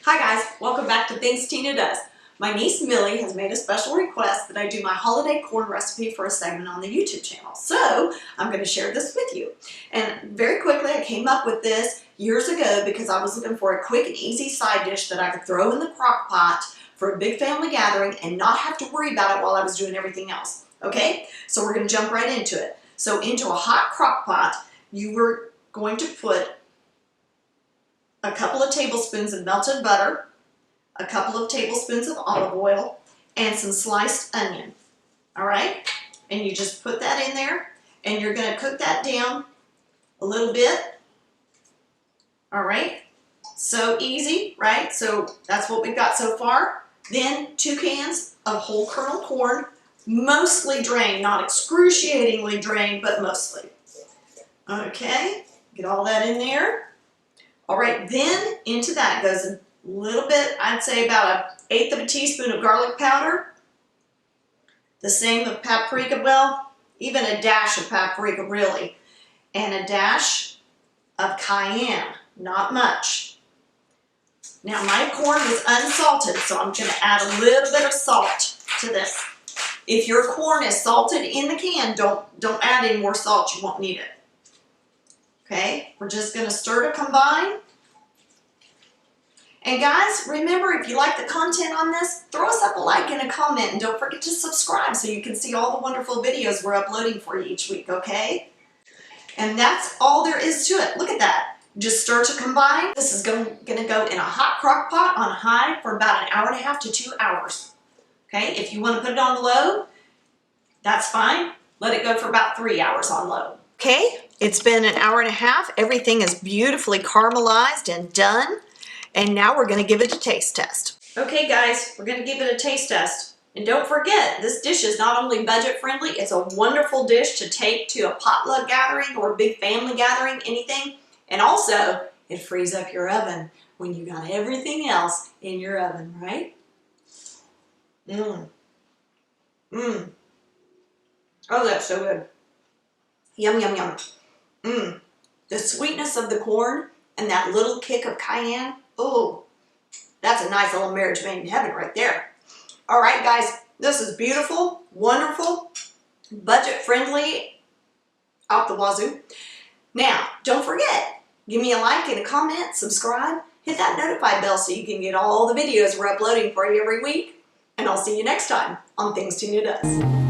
Hi guys, welcome back to Things Tina Does. My niece Millie has made a special request that I do my holiday corn recipe for a segment on the YouTube channel. So I'm going to share this with you. And very quickly I came up with this years ago because I was looking for a quick and easy side dish that I could throw in the crock pot for a big family gathering and not have to worry about it while I was doing everything else. Okay, so we're going to jump right into it. So into a hot crock pot, you were going to put a couple of tablespoons of melted butter, a couple of tablespoons of olive oil, and some sliced onion. All right? And you just put that in there, and you're going to cook that down a little bit. All right? So easy, right? So that's what we've got so far. Then 2 cans of whole kernel corn, mostly drained, not excruciatingly drained, but mostly. Okay? Get all that in there. All right, then into that goes a little bit, I'd say about 1/8 of a teaspoon of garlic powder. The same of paprika, well, even a dash of paprika really. And a dash of cayenne, not much. Now my corn is unsalted, so I'm gonna add a little bit of salt to this. If your corn is salted in the can, don't add any more salt, you won't need it. Okay, we're just going to stir to combine. And guys, remember, if you like the content on this, throw us up a like and a comment, and don't forget to subscribe so you can see all the wonderful videos we're uploading for you each week, okay? And that's all there is to it. Look at that. Just stir to combine. This is going to go in a hot crock pot on high for about 1.5 hours to 2 hours. Okay, if you want to put it on low, that's fine. Let it go for about 3 hours on low. Okay, it's been 1.5 hours. Everything is beautifully caramelized and done. And now we're going to give it a taste test. Okay guys, we're going to give it a taste test. And don't forget, this dish is not only budget friendly, it's a wonderful dish to take to a potluck gathering or a big family gathering, anything. And also, it frees up your oven when you got everything else in your oven, right? Oh, that's so good. Yum, yum, yum. The sweetness of the corn and that little kick of cayenne. Oh, that's a nice little marriage made in heaven right there. All right, guys, this is beautiful, wonderful, budget friendly, out the wazoo. Now, don't forget, give me a like and a comment, subscribe, hit that notify bell so you can get all the videos we're uploading for you every week. And I'll see you next time on Things Tina Does.